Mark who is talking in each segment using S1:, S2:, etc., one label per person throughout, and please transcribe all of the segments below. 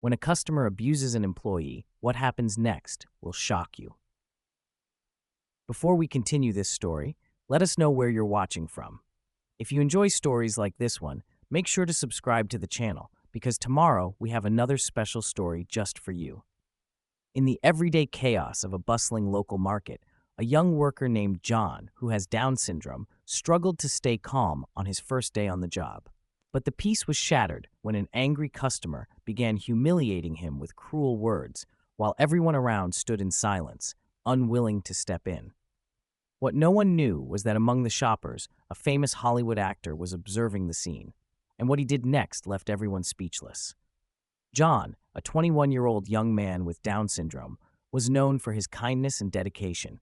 S1: When a customer abuses an employee, what happens next will shock you. Before we continue this story, let us know where you're watching from. If you enjoy stories like this one, make sure to subscribe to the channel because tomorrow we have another special story just for you. In the everyday chaos of a bustling local market, a young worker named John, who has Down syndrome, struggled to stay calm on his first day on the job. But the peace was shattered when an angry customer began humiliating him with cruel words, while everyone around stood in silence, unwilling to step in. What no one knew was that among the shoppers, a famous Hollywood actor was observing the scene, and what he did next left everyone speechless. John, a 21-year-old young man with Down syndrome, was known for his kindness and dedication.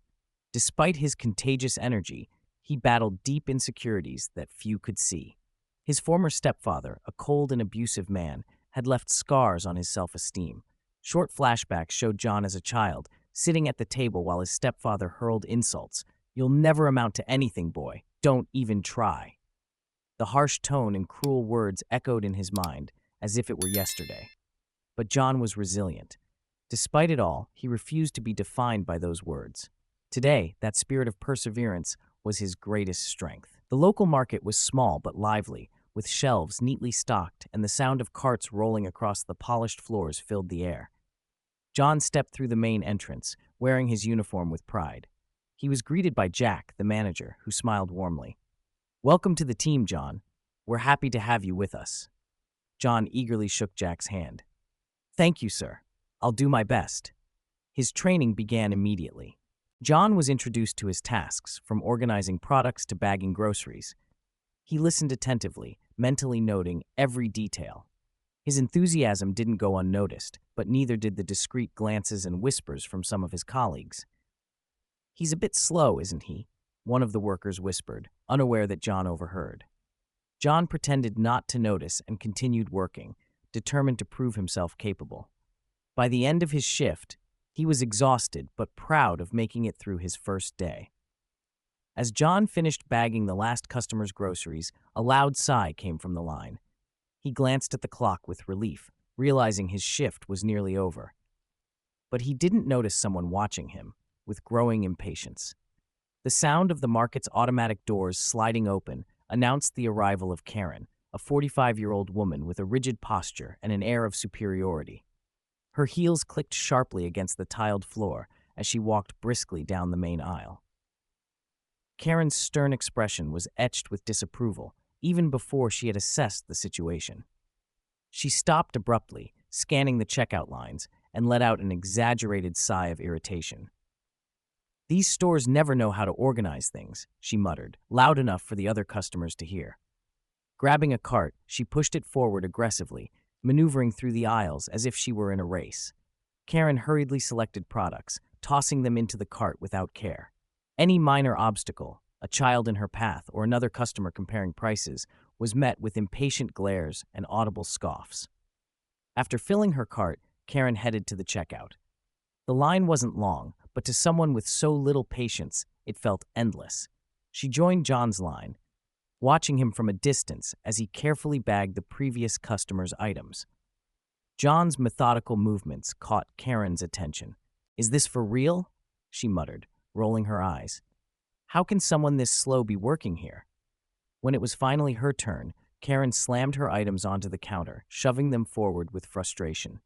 S1: Despite his contagious energy, he battled deep insecurities that few could see. His former stepfather, a cold and abusive man, had left scars on his self-esteem. Short flashbacks showed John as a child, sitting at the table while his stepfather hurled insults. "You'll never amount to anything, boy. Don't even try." The harsh tone and cruel words echoed in his mind as if it were yesterday. But John was resilient. Despite it all, he refused to be defined by those words. Today, that spirit of perseverance was his greatest strength. The local market was small but lively, with shelves neatly stocked and the sound of carts rolling across the polished floors filled the air. John stepped through the main entrance, wearing his uniform with pride. He was greeted by Jack, the manager, who smiled warmly. "Welcome to the team, John. We're happy to have you with us." John eagerly shook Jack's hand. "Thank you, sir. I'll do my best." His training began immediately. John was introduced to his tasks, from organizing products to bagging groceries. He listened attentively, mentally noting every detail. His enthusiasm didn't go unnoticed, but neither did the discreet glances and whispers from some of his colleagues. "He's a bit slow, isn't he?" one of the workers whispered, unaware that John overheard. John pretended not to notice and continued working, determined to prove himself capable. By the end of his shift, he was exhausted but proud of making it through his first day. As John finished bagging the last customer's groceries, a loud sigh came from the line. He glanced at the clock with relief, realizing his shift was nearly over. But he didn't notice someone watching him, with growing impatience. The sound of the market's automatic doors sliding open announced the arrival of Karen, a 45-year-old woman with a rigid posture and an air of superiority. Her heels clicked sharply against the tiled floor as she walked briskly down the main aisle. Karen's stern expression was etched with disapproval, even before she had assessed the situation. She stopped abruptly, scanning the checkout lines, and let out an exaggerated sigh of irritation. "These stores never know how to organize things," she muttered, loud enough for the other customers to hear. Grabbing a cart, she pushed it forward aggressively, maneuvering through the aisles as if she were in a race. Karen hurriedly selected products, tossing them into the cart without care. Any minor obstacle, a child in her path or another customer comparing prices, was met with impatient glares and audible scoffs. After filling her cart, Karen headed to the checkout. The line wasn't long, but to someone with so little patience, it felt endless. She joined John's line, watching him from a distance as he carefully bagged the previous customer's items. John's methodical movements caught Karen's attention. "Is this for real?" she muttered, rolling her eyes. "How can someone this slow be working here?" When it was finally her turn, Karen slammed her items onto the counter, shoving them forward with frustration.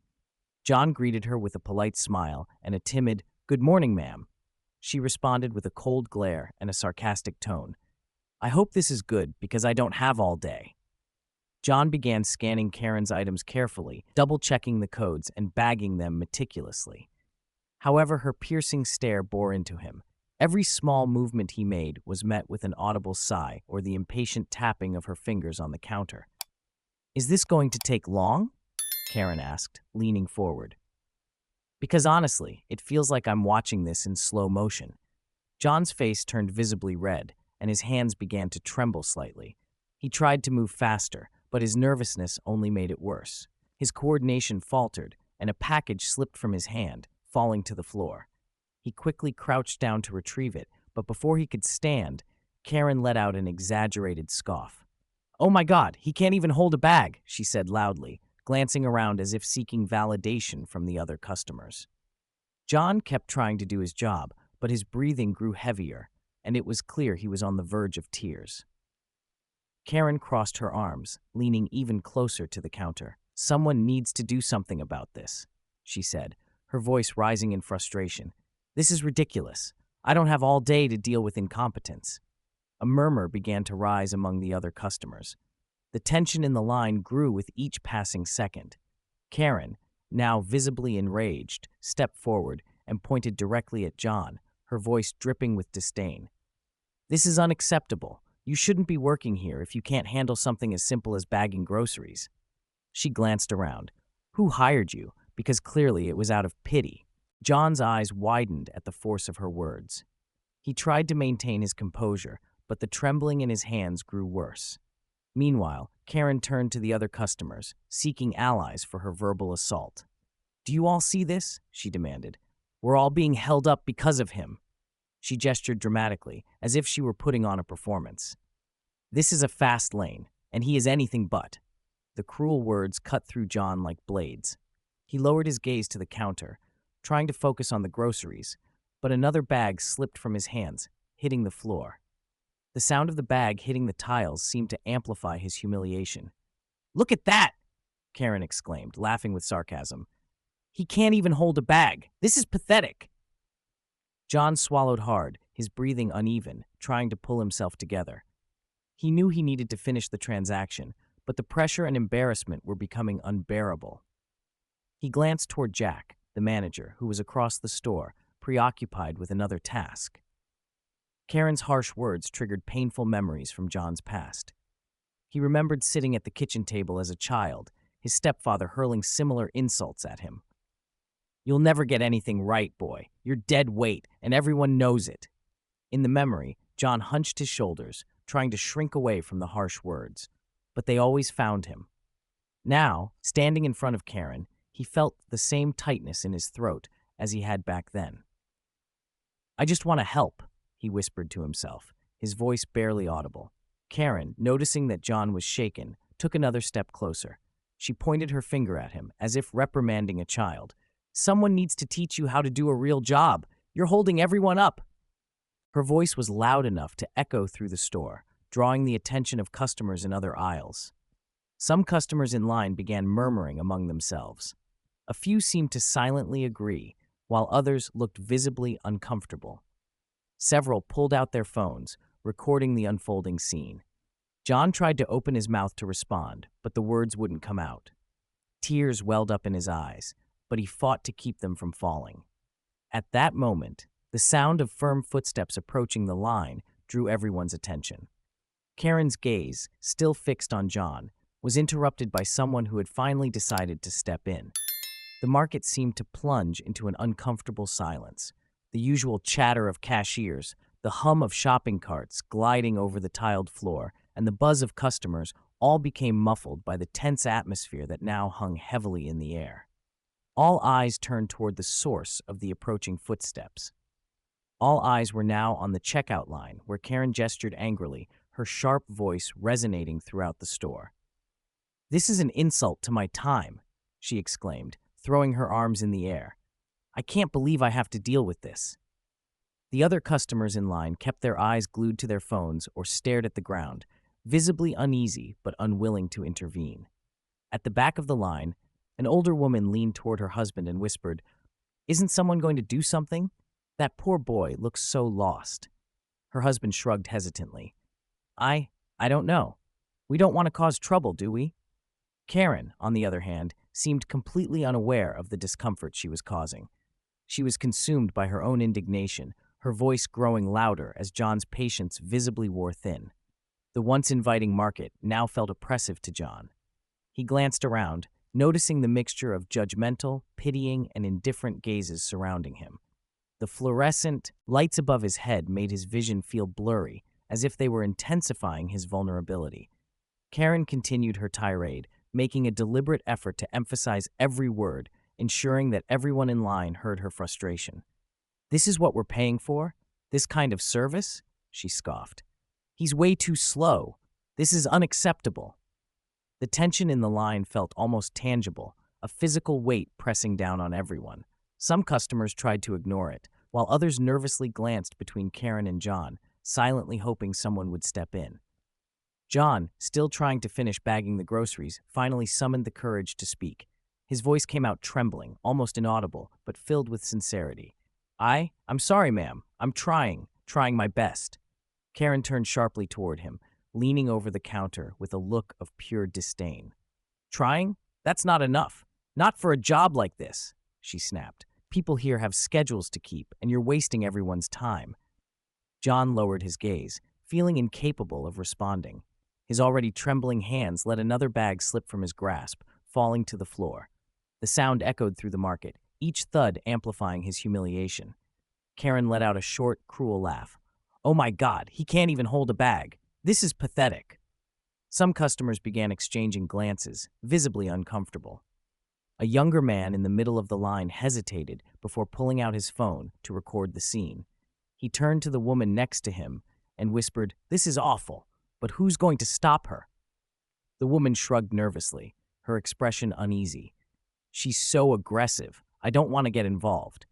S1: John greeted her with a polite smile and a timid, "Good morning, ma'am." She responded with a cold glare and a sarcastic tone. "I hope this is good because I don't have all day." John began scanning Karen's items carefully, double-checking the codes and bagging them meticulously. However, her piercing stare bore into him. Every small movement he made was met with an audible sigh or the impatient tapping of her fingers on the counter. "Is this going to take long?" Karen asked, leaning forward. "Because honestly, it feels like I'm watching this in slow motion." John's face turned visibly red, and his hands began to tremble slightly. He tried to move faster, but his nervousness only made it worse. His coordination faltered, and a package slipped from his hand, falling to the floor. He quickly crouched down to retrieve it, but before he could stand, Karen let out an exaggerated scoff. "Oh my God, he can't even hold a bag," she said loudly, glancing around as if seeking validation from the other customers. John kept trying to do his job, but his breathing grew heavier, and it was clear he was on the verge of tears. Karen crossed her arms, leaning even closer to the counter. "Someone needs to do something about this," she said, her voice rising in frustration. "This is ridiculous. I don't have all day to deal with incompetence." A murmur began to rise among the other customers. The tension in the line grew with each passing second. Karen, now visibly enraged, stepped forward and pointed directly at John, her voice dripping with disdain. "This is unacceptable. You shouldn't be working here if you can't handle something as simple as bagging groceries." She glanced around. "Who hired you?" Because clearly it was out of pity. John's eyes widened at the force of her words. He tried to maintain his composure, but the trembling in his hands grew worse. Meanwhile, Karen turned to the other customers, seeking allies for her verbal assault. "Do you all see this?" she demanded. "We're all being held up because of him." She gestured dramatically, as if she were putting on a performance. "This is a fast lane, and he is anything but." The cruel words cut through John like blades. He lowered his gaze to the counter, trying to focus on the groceries, but another bag slipped from his hands, hitting the floor. The sound of the bag hitting the tiles seemed to amplify his humiliation. "Look at that!" Karen exclaimed, laughing with sarcasm. "He can't even hold a bag. This is pathetic." John swallowed hard, his breathing uneven, trying to pull himself together. He knew he needed to finish the transaction, but the pressure and embarrassment were becoming unbearable. He glanced toward Jack, the manager, who was across the store, preoccupied with another task. Karen's harsh words triggered painful memories from John's past. He remembered sitting at the kitchen table as a child, his stepfather hurling similar insults at him. "You'll never get anything right, boy. You're dead weight, and everyone knows it." In the memory, John hunched his shoulders, trying to shrink away from the harsh words, but they always found him. Now, standing in front of Karen, he felt the same tightness in his throat as he had back then. "I just want to help," he whispered to himself, his voice barely audible. Karen, noticing that John was shaken, took another step closer. She pointed her finger at him, as if reprimanding a child. "Someone needs to teach you how to do a real job. You're holding everyone up." Her voice was loud enough to echo through the store, drawing the attention of customers in other aisles. Some customers in line began murmuring among themselves. A few seemed to silently agree, while others looked visibly uncomfortable. Several pulled out their phones, recording the unfolding scene. John tried to open his mouth to respond, but the words wouldn't come out. Tears welled up in his eyes, but he fought to keep them from falling. At that moment, the sound of firm footsteps approaching the line drew everyone's attention. Karen's gaze, still fixed on John, was interrupted by someone who had finally decided to step in. The market seemed to plunge into an uncomfortable silence. The usual chatter of cashiers, the hum of shopping carts gliding over the tiled floor, and the buzz of customers all became muffled by the tense atmosphere that now hung heavily in the air. All eyes turned toward the source of the approaching footsteps. All eyes were now on the checkout line, where Karen gestured angrily, her sharp voice resonating throughout the store. "This is an insult to my time," she exclaimed, throwing her arms in the air. "I can't believe I have to deal with this." The other customers in line kept their eyes glued to their phones or stared at the ground, visibly uneasy but unwilling to intervene. At the back of the line, an older woman leaned toward her husband and whispered, "Isn't someone going to do something? That poor boy looks so lost." Her husband shrugged hesitantly. I don't know. We don't want to cause trouble, do we?" Karen, on the other hand, seemed completely unaware of the discomfort she was causing. She was consumed by her own indignation, her voice growing louder as John's patience visibly wore thin. The once inviting market now felt oppressive to John. He glanced around, noticing the mixture of judgmental, pitying, and indifferent gazes surrounding him. The fluorescent lights above his head made his vision feel blurry, as if they were intensifying his vulnerability. Karen continued her tirade, making a deliberate effort to emphasize every word, ensuring that everyone in line heard her frustration. "This is what we're paying for? This kind of service?" she scoffed. "He's way too slow. This is unacceptable." The tension in the line felt almost tangible, a physical weight pressing down on everyone. Some customers tried to ignore it, while others nervously glanced between Karen and John, silently hoping someone would step in. John, still trying to finish bagging the groceries, finally summoned the courage to speak. His voice came out trembling, almost inaudible, but filled with sincerity. I'm sorry, ma'am. I'm trying my best. Karen turned sharply toward him, leaning over the counter with a look of pure disdain. Trying? That's not enough. Not for a job like this, she snapped. People here have schedules to keep, and you're wasting everyone's time. John lowered his gaze, feeling incapable of responding. His already trembling hands let another bag slip from his grasp, falling to the floor. The sound echoed through the market, each thud amplifying his humiliation. Karen let out a short, cruel laugh. Oh my God, he can't even hold a bag. This is pathetic. Some customers began exchanging glances, visibly uncomfortable. A younger man in the middle of the line hesitated before pulling out his phone to record the scene. He turned to the woman next to him and whispered, "This is awful, but who's going to stop her?" The woman shrugged nervously, her expression uneasy. "She's so aggressive. I don't want to get involved."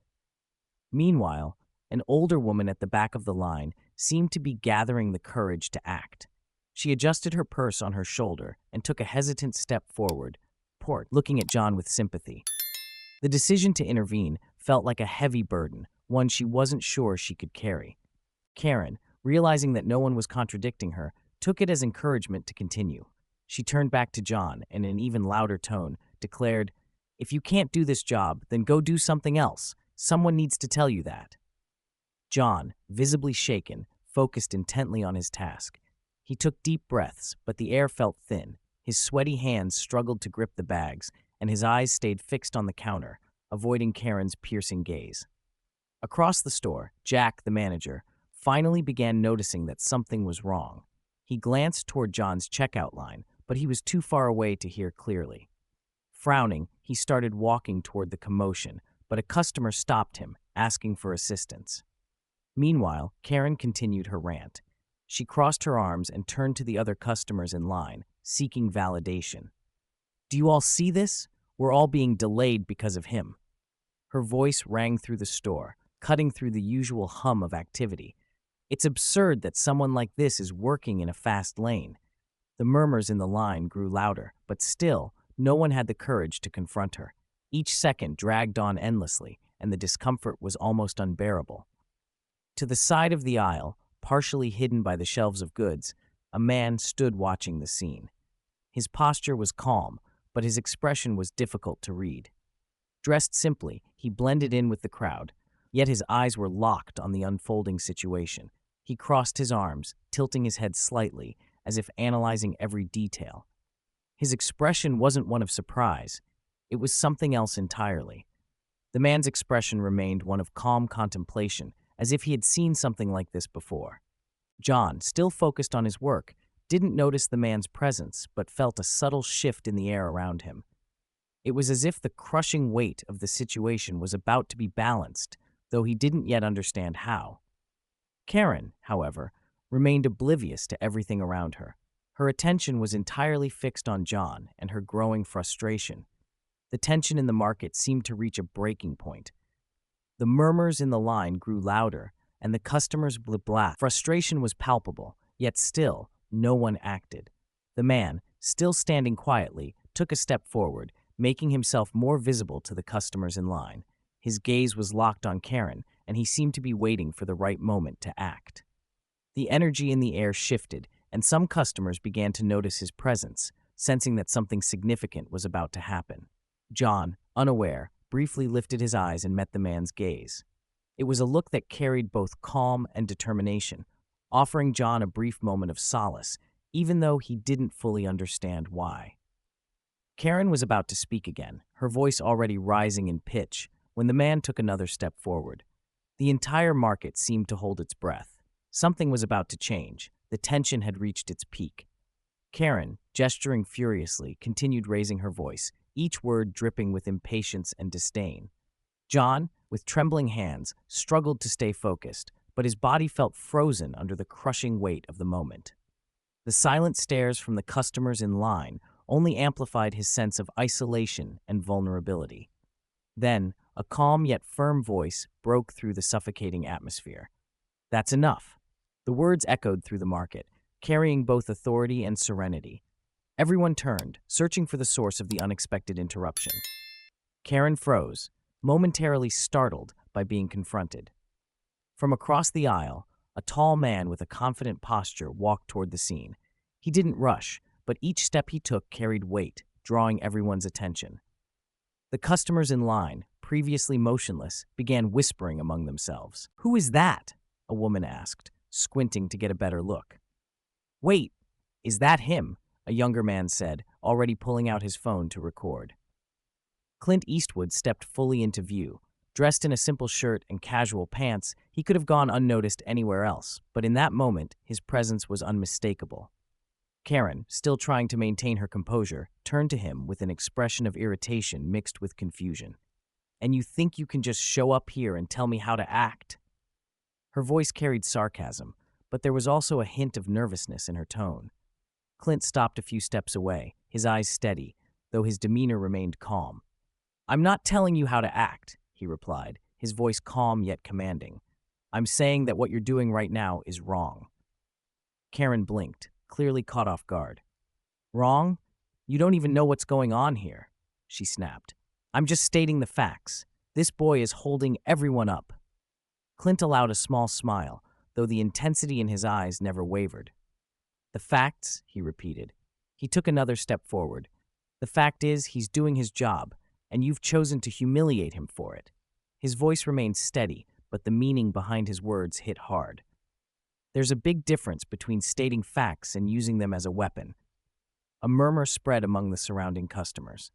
S1: Meanwhile, an older woman at the back of the line seemed to be gathering the courage to act. She adjusted her purse on her shoulder and took a hesitant step forward, looking at John with sympathy. The decision to intervene felt like a heavy burden, one she wasn't sure she could carry. Karen, realizing that no one was contradicting her, took it as encouragement to continue. She turned back to John and in an even louder tone declared, "If you can't do this job, then go do something else. Someone needs to tell you that." John, visibly shaken, focused intently on his task. He took deep breaths, but the air felt thin. His sweaty hands struggled to grip the bags, and his eyes stayed fixed on the counter, avoiding Karen's piercing gaze. Across the store, Jack, the manager, finally began noticing that something was wrong. He glanced toward John's checkout line, but he was too far away to hear clearly. Frowning, he started walking toward the commotion, but a customer stopped him, asking for assistance. Meanwhile, Karen continued her rant. She crossed her arms and turned to the other customers in line, seeking validation. "Do you all see this? We're all being delayed because of him." Her voice rang through the store, cutting through the usual hum of activity. "It's absurd that someone like this is working in a fast lane." The murmurs in the line grew louder, but still, no one had the courage to confront her. Each second dragged on endlessly, and the discomfort was almost unbearable. To the side of the aisle, partially hidden by the shelves of goods, a man stood watching the scene. His posture was calm, but his expression was difficult to read. Dressed simply, he blended in with the crowd, yet his eyes were locked on the unfolding situation. He crossed his arms, tilting his head slightly, as if analyzing every detail. His expression wasn't one of surprise. It was something else entirely. The man's expression remained one of calm contemplation, as if he had seen something like this before. John, still focused on his work, didn't notice the man's presence, but felt a subtle shift in the air around him. It was as if the crushing weight of the situation was about to be balanced, though he didn't yet understand how. Karen, however, remained oblivious to everything around her. Her attention was entirely fixed on John and her growing frustration. The tension in the market seemed to reach a breaking point. The murmurs in the line grew louder, and the customers' blah. Frustration was palpable, yet still, no one acted. The man, still standing quietly, took a step forward, making himself more visible to the customers in line. His gaze was locked on Karen, and he seemed to be waiting for the right moment to act. The energy in the air shifted, and some customers began to notice his presence, sensing that something significant was about to happen. John, unaware, briefly lifted his eyes and met the man's gaze. It was a look that carried both calm and determination, offering John a brief moment of solace, even though he didn't fully understand why. Karen was about to speak again, her voice already rising in pitch, when the man took another step forward. The entire market seemed to hold its breath. Something was about to change. The tension had reached its peak. Karen, gesturing furiously, continued raising her voice, each word dripping with impatience and disdain. John, with trembling hands, struggled to stay focused, but his body felt frozen under the crushing weight of the moment. The silent stares from the customers in line only amplified his sense of isolation and vulnerability. Then, a calm yet firm voice broke through the suffocating atmosphere. "That's enough." The words echoed through the market, carrying both authority and serenity. Everyone turned, searching for the source of the unexpected interruption. Karen froze, momentarily startled by being confronted. From across the aisle, a tall man with a confident posture walked toward the scene. He didn't rush, but each step he took carried weight, drawing everyone's attention. The customers in line, previously motionless, began whispering among themselves. "Who is that?" a woman asked, squinting to get a better look. "Wait, is that him?" a younger man said, already pulling out his phone to record. Clint Eastwood stepped fully into view. Dressed in a simple shirt and casual pants, he could have gone unnoticed anywhere else, but in that moment, his presence was unmistakable. Karen, still trying to maintain her composure, turned to him with an expression of irritation mixed with confusion. "And you think you can just show up here and tell me how to act?" Her voice carried sarcasm, but there was also a hint of nervousness in her tone. Clint stopped a few steps away, his eyes steady, though his demeanor remained calm. "I'm not telling you how to act," he replied, his voice calm yet commanding. "I'm saying that what you're doing right now is wrong." Karen blinked, clearly caught off guard. "Wrong? You don't even know what's going on here," she snapped. "I'm just stating the facts. This boy is holding everyone up." Clint allowed a small smile, though the intensity in his eyes never wavered. "The facts," he repeated. He took another step forward. "The fact is, he's doing his job, and you've chosen to humiliate him for it." His voice remained steady, but the meaning behind his words hit hard. There's a big difference between stating facts and using them as a weapon. A murmur spread among the surrounding customers.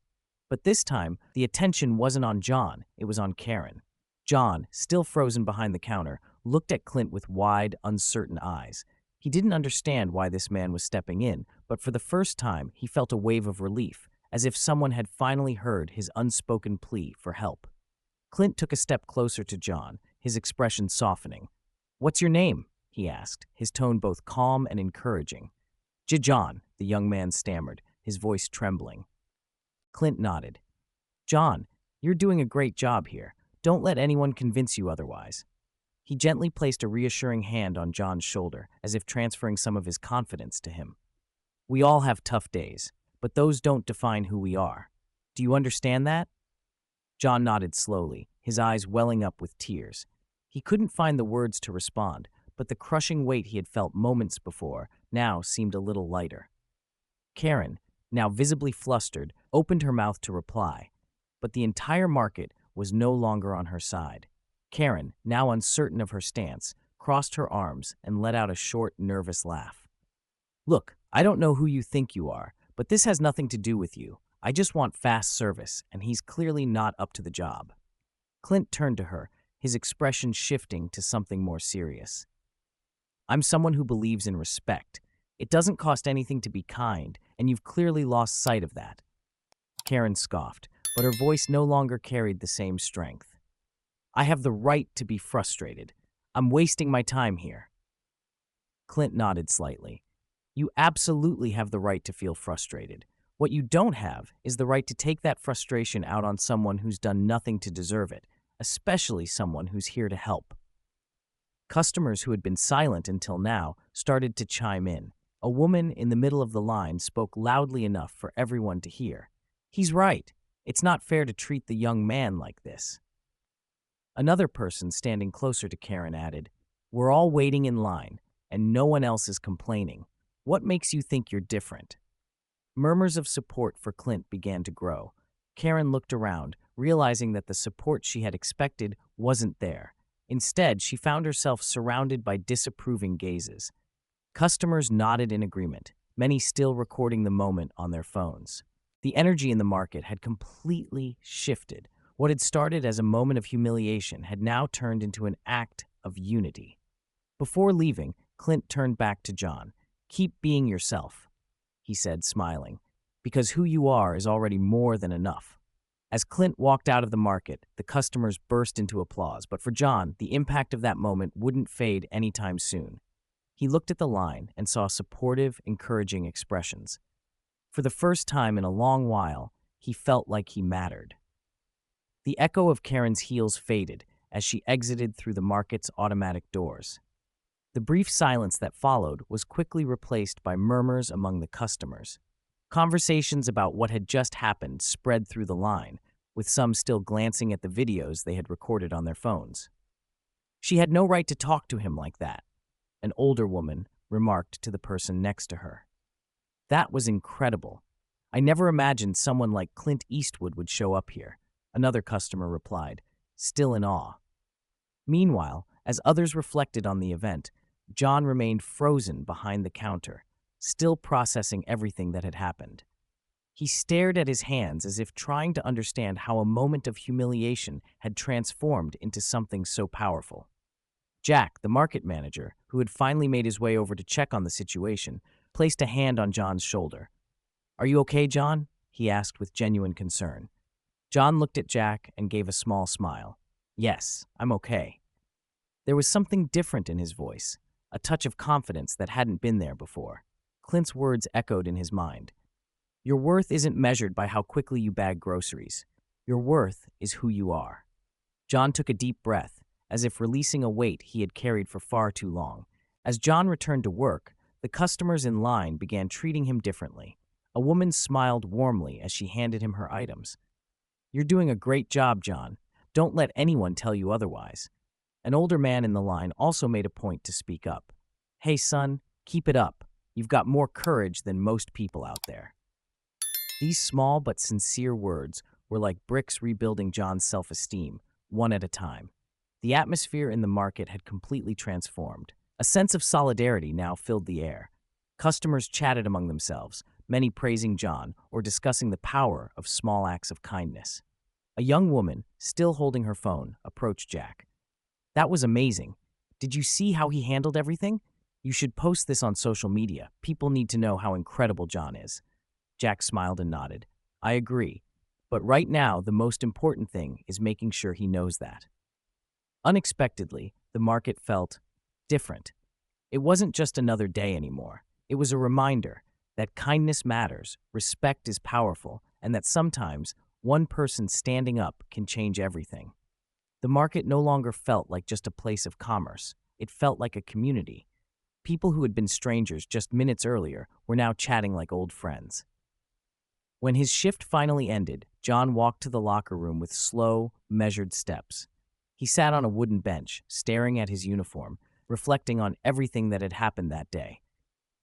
S1: But this time, the attention wasn't on John, it was on Karen. John, still frozen behind the counter, looked at Clint with wide, uncertain eyes. He didn't understand why this man was stepping in, but for the first time, he felt a wave of relief, as if someone had finally heard his unspoken plea for help. Clint took a step closer to John, his expression softening. "What's your name?" he asked, his tone both calm and encouraging. "John," the young man stammered, his voice trembling. Clint nodded. "John, you're doing a great job here. Don't let anyone convince you otherwise." He gently placed a reassuring hand on John's shoulder, as if transferring some of his confidence to him. "We all have tough days, but those don't define who we are. Do you understand that?" John nodded slowly, his eyes welling up with tears. He couldn't find the words to respond, but the crushing weight he had felt moments before now seemed a little lighter. Karen, now visibly flustered, opened her mouth to reply, but the entire market was no longer on her side. Karen, now uncertain of her stance, crossed her arms and let out a short, nervous laugh. "Look, I don't know who you think you are, but this has nothing to do with you. I just want fast service, and he's clearly not up to the job." Clint turned to her, his expression shifting to something more serious. "I'm someone who believes in respect. It doesn't cost anything to be kind, and you've clearly lost sight of that." Karen scoffed, but her voice no longer carried the same strength. "I have the right to be frustrated. I'm wasting my time here." Clint nodded slightly. "You absolutely have the right to feel frustrated. What you don't have is the right to take that frustration out on someone who's done nothing to deserve it, especially someone who's here to help." Customers who had been silent until now started to chime in. A woman in the middle of the line spoke loudly enough for everyone to hear. "He's right. It's not fair to treat the young man like this." Another person standing closer to Karen added, "We're all waiting in line, and no one else is complaining. What makes you think you're different?" Murmurs of support for Clint began to grow. Karen looked around, realizing that the support she had expected wasn't there. Instead, she found herself surrounded by disapproving gazes. Customers nodded in agreement, many still recording the moment on their phones. The energy in the market had completely shifted. What had started as a moment of humiliation had now turned into an act of unity. Before leaving, Clint turned back to John. "Keep being yourself," he said, smiling, "because who you are is already more than enough." As Clint walked out of the market, the customers burst into applause, but for John, the impact of that moment wouldn't fade anytime soon. He looked at the line and saw supportive, encouraging expressions. For the first time in a long while, he felt like he mattered. The echo of Karen's heels faded as she exited through the market's automatic doors. The brief silence that followed was quickly replaced by murmurs among the customers. Conversations about what had just happened spread through the line, with some still glancing at the videos they had recorded on their phones. She had no right to talk to him like that, an older woman remarked to the person next to her. That was incredible. I never imagined someone like Clint Eastwood would show up here, another customer replied, still in awe. Meanwhile, as others reflected on the event, John remained frozen behind the counter, still processing everything that had happened. He stared at his hands as if trying to understand how a moment of humiliation had transformed into something so powerful. Jack, the market manager, who had finally made his way over to check on the situation, placed a hand on John's shoulder. "Are you okay, John?" he asked with genuine concern. John looked at Jack and gave a small smile. "Yes, I'm okay." There was something different in his voice, a touch of confidence that hadn't been there before. Clint's words echoed in his mind. "Your worth isn't measured by how quickly you bag groceries. Your worth is who you are." John took a deep breath, as if releasing a weight he had carried for far too long. As John returned to work, the customers in line began treating him differently. A woman smiled warmly as she handed him her items. "You're doing a great job, John. Don't let anyone tell you otherwise." An older man in the line also made a point to speak up. "Hey, son, keep it up. You've got more courage than most people out there." These small but sincere words were like bricks rebuilding John's self-esteem, one at a time. The atmosphere in the market had completely transformed. A sense of solidarity now filled the air. Customers chatted among themselves, many praising John or discussing the power of small acts of kindness. A young woman, still holding her phone, approached Jack. "That was amazing. Did you see how he handled everything? You should post this on social media. People need to know how incredible John is." Jack smiled and nodded. "I agree. But right now, the most important thing is making sure he knows that." Unexpectedly, the market felt different. It wasn't just another day anymore. It was a reminder that kindness matters, respect is powerful, and that sometimes one person standing up can change everything. The market no longer felt like just a place of commerce. It felt like a community. People who had been strangers just minutes earlier were now chatting like old friends. When his shift finally ended, John walked to the locker room with slow, measured steps. He sat on a wooden bench, staring at his uniform, reflecting on everything that had happened that day.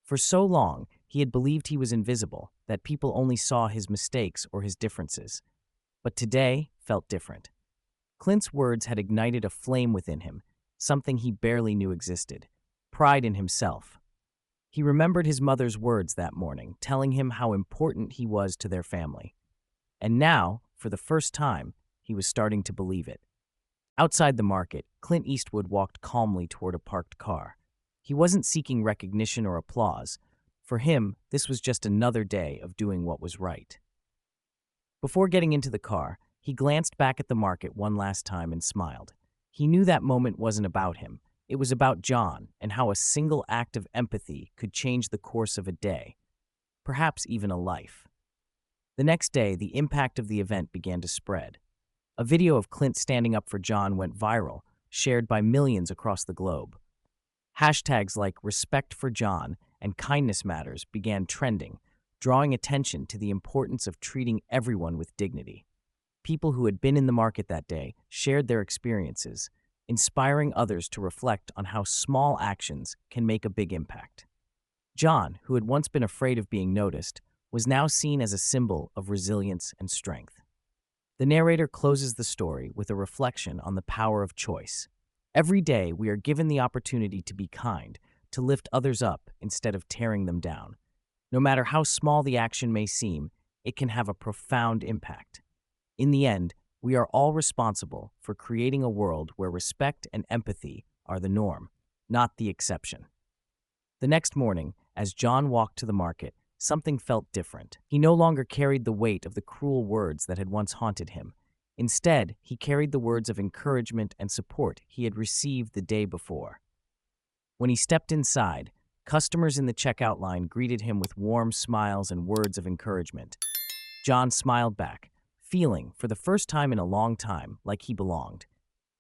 S1: For so long, he had believed he was invisible, that people only saw his mistakes or his differences. But today felt different. Clint's words had ignited a flame within him, something he barely knew existed: pride in himself. He remembered his mother's words that morning, telling him how important he was to their family. And now, for the first time, he was starting to believe it. Outside the market, Clint Eastwood walked calmly toward a parked car. He wasn't seeking recognition or applause. For him, this was just another day of doing what was right. Before getting into the car, he glanced back at the market one last time and smiled. He knew that moment wasn't about him. It was about John and how a single act of empathy could change the course of a day, perhaps even a life. The next day, the impact of the event began to spread. A video of Clint standing up for John went viral, shared by millions across the globe. Hashtags like Respect for John and Kindness Matters began trending, drawing attention to the importance of treating everyone with dignity. People who had been in the market that day shared their experiences, inspiring others to reflect on how small actions can make a big impact. John, who had once been afraid of being noticed, was now seen as a symbol of resilience and strength. The narrator closes the story with a reflection on the power of choice. Every day, we are given the opportunity to be kind, to lift others up instead of tearing them down. No matter how small the action may seem, it can have a profound impact. In the end, we are all responsible for creating a world where respect and empathy are the norm, not the exception. The next morning, as John walked to the market, something felt different. He no longer carried the weight of the cruel words that had once haunted him. Instead, he carried the words of encouragement and support he had received the day before. When he stepped inside, Customers in the checkout line greeted him with warm smiles and words of encouragement. John smiled back, feeling, for the first time in a long time, like he belonged.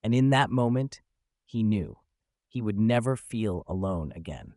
S1: And in that moment, he knew he would never feel alone again.